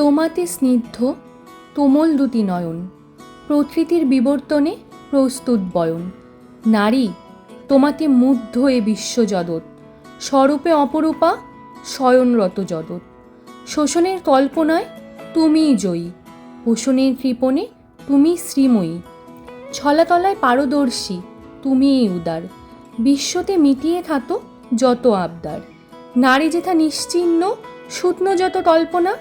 তোমাতে স্নিগ্ধ তুমুল দুটি নয়ন, প্রকৃতির বিবর্তনে প্রস্তুত বয়ন। নারী, তোমাতে মুগ্ধ এ বিশ্বজগৎ, স্বরূপে অপরূপা শয়নরত জগৎ। শোষণের কল্পনায় তুমিই জয়ী, পোষণের কৃপণে তুমি শ্রীময়ী। ছলাতলায় পারদর্শী তুমিই উদার, বিশ্বতে মিটিয়ে খাতো যত আবদার। নারী যেথা নিশ্চিহ্ন শূন্য যত কল্পনা,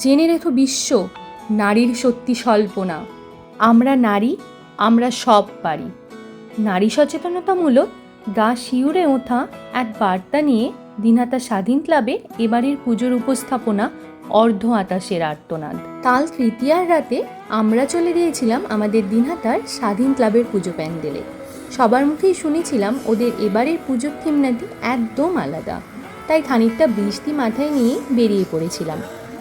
জেনে রেখো বিশ্ব নারীর সত্যি স্বল্পনা। আমরা নারী, আমরা সব পারি। নারী সচেতনতামূলক গা শিউরে ওঠা এক বার্তা নিয়ে দিনহাটা স্বাধীন ক্লাবের এবারের পুজোর উপস্থাপনা অর্ধ আতাশের আর্তনাদ। কাল তৃতীয়ার রাতে আমরা চলে গিয়েছিলাম আমাদের দিনহাটার স্বাধীন ক্লাবের পুজো প্যান্ডেলে। সবার মুখেই শুনেছিলাম ওদের এবারের পুজোর থিম নাকি একদম আলাদা, তাই খানিকটা বৃষ্টি মাথায় নিয়ে বেরিয়ে পড়েছিলাম।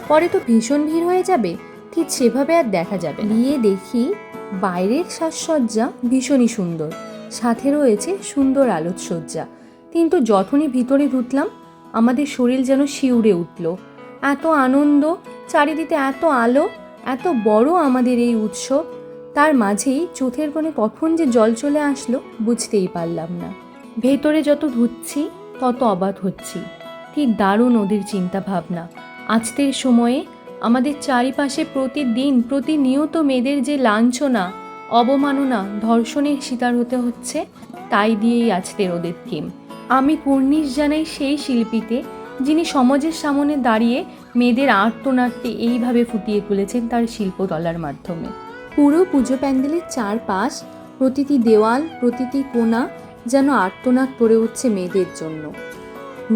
পরে তো ভীষণ ভিড় হয়ে যাবে, ঠিক সেভাবে আর দেখা যাবে। গিয়ে দেখি বাইরের সাজসজ্জা ভীষণই সুন্দর, সাথে রয়েছে সুন্দর আলোকসজ্জা। কিন্তু যখনই ভিতরে ঢুকলাম আমাদের শরীর যেন শিউরে উঠল। এত আনন্দ, চারিদিকে এত আলো, এত বড় আমাদের এই উৎসব, তার মাঝেই চোখের কোণে কখন যে জল চলে আসলো বুঝতেই পারলাম না। ভেতরে যত ঢুকছি তত অবাক হচ্ছি। কি দারুণ ওদের চিন্তা ভাবনা। আজকের সময়ে আমাদের চারিপাশে প্রতিনিয়ত মেয়েদের যে লাঞ্ছনা, অবমাননা, ধর্ষণের শিকার হতে হচ্ছে, তাই দিয়েই আজকের ওদের থিম। আমি কুর্নিশ জানাই সেই শিল্পীকে যিনি সমাজের সামনে দাঁড়িয়ে মেয়েদের আর্তনাট্যে এইভাবে ফুটিয়ে তুলেছেন তার শিল্পকলার মাধ্যমে। পুরো পুজো প্যান্ডেলের চারপাশ, প্রতিটি দেওয়াল, প্রতিটি কোণা যেন আর্তনাদ করে উঠছে মেয়েদের জন্য।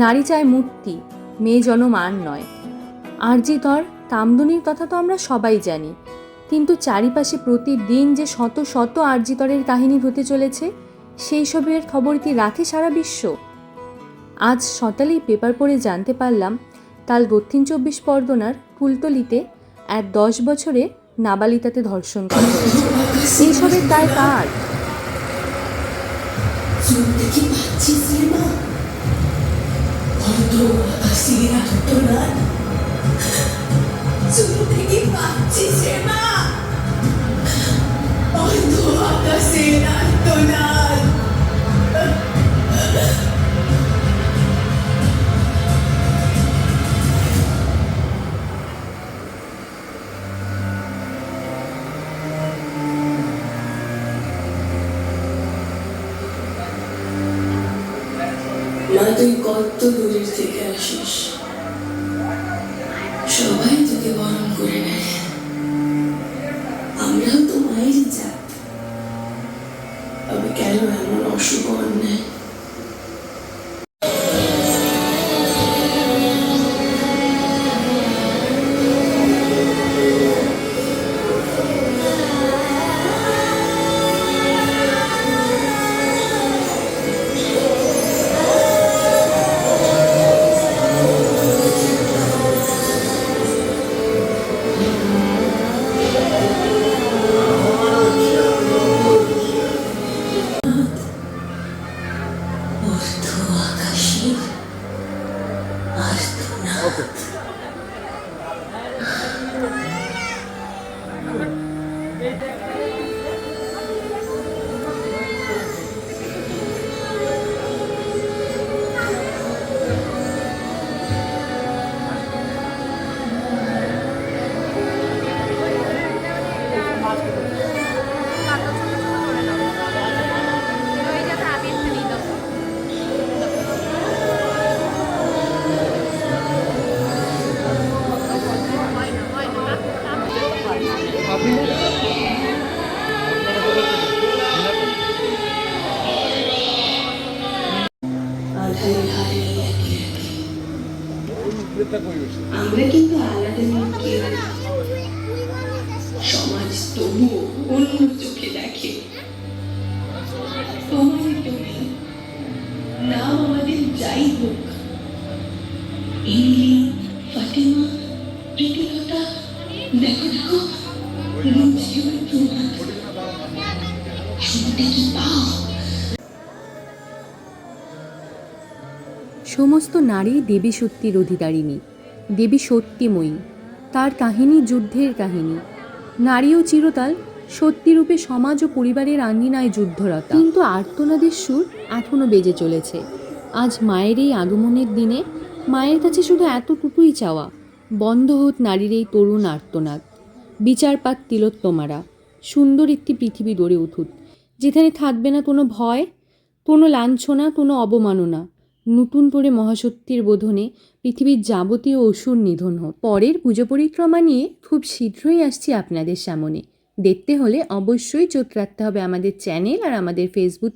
নারী চায় মুক্তি, মেয়ে জনম আর নয়। আরজিকর কামদুনির কথা তো আমরা সবাই জানি, কিন্তু চারিপাশে প্রতিদিন যে শত শত আরজিকরের কাহিনী ঘটে চলেছে, সেই সবের খবর কি রাখে সারা বিশ্ব? আজ সকালেই পেপার পড়ে জানতে পারলাম কাল দক্ষিণ 24 পরগনার কুলতলিতে এক 10 বছরের নাবালিকাকে ধর্ষণ করা হয়েছে। এই সবের দায় কার? মা, তুই কত দূরের থেকে আসিস, সবাই তোকে বরণ করে নেয়। আমরাও তো মায়েরই জাত, তবে কেন এমন অশুভ অন্যায়? আমরা কিন্তু আলাদা কেউ, সমাজ তবুও অন্য চোখে দেখে। তোমার তুমি নাম আমাদের যাই হোক, ইংলি, ফাতেমা, প্রীতিলতা, দেখো দেখো শুনতে কি পাও? সমস্ত নারী দেবী সত্যির অধিকারিণী, দেবী সত্যিময়ী। তার কাহিনী যুদ্ধের কাহিনী। নারী ও চিরতাল সত্যিরূপে সমাজ ও পরিবারের আঙ্গিনায় যুদ্ধরতা। কিন্তু আর্তনাদের সুর এখনও বেজে চলেছে। আজ মায়ের এই আগমনের দিনে মায়ের কাছে শুধু এতটুকুই চাওয়া, বন্ধ হোক নারীর এই তরুণ আর্তনাদ। বিচারপাত তিলোত্তমারা সুন্দর একটি পৃথিবী গড়ে উঠুক, যেখানে থাকবে না কোনো ভয়, কোনো লাঞ্ছনা, কোনো অবমাননা। নতুন করে মহাশক্তির বোধনে পৃথিবীর যাবতীয় অসুর নিধন হোক। পরের পুজো পরিক্রমা নিয়ে খুব শীঘ্রই আসছি আপনাদের সামনে। দেখতে হলে অবশ্যই চোখ রাখতে হবে আমাদের চ্যানেল আর আমাদের ফেসবুক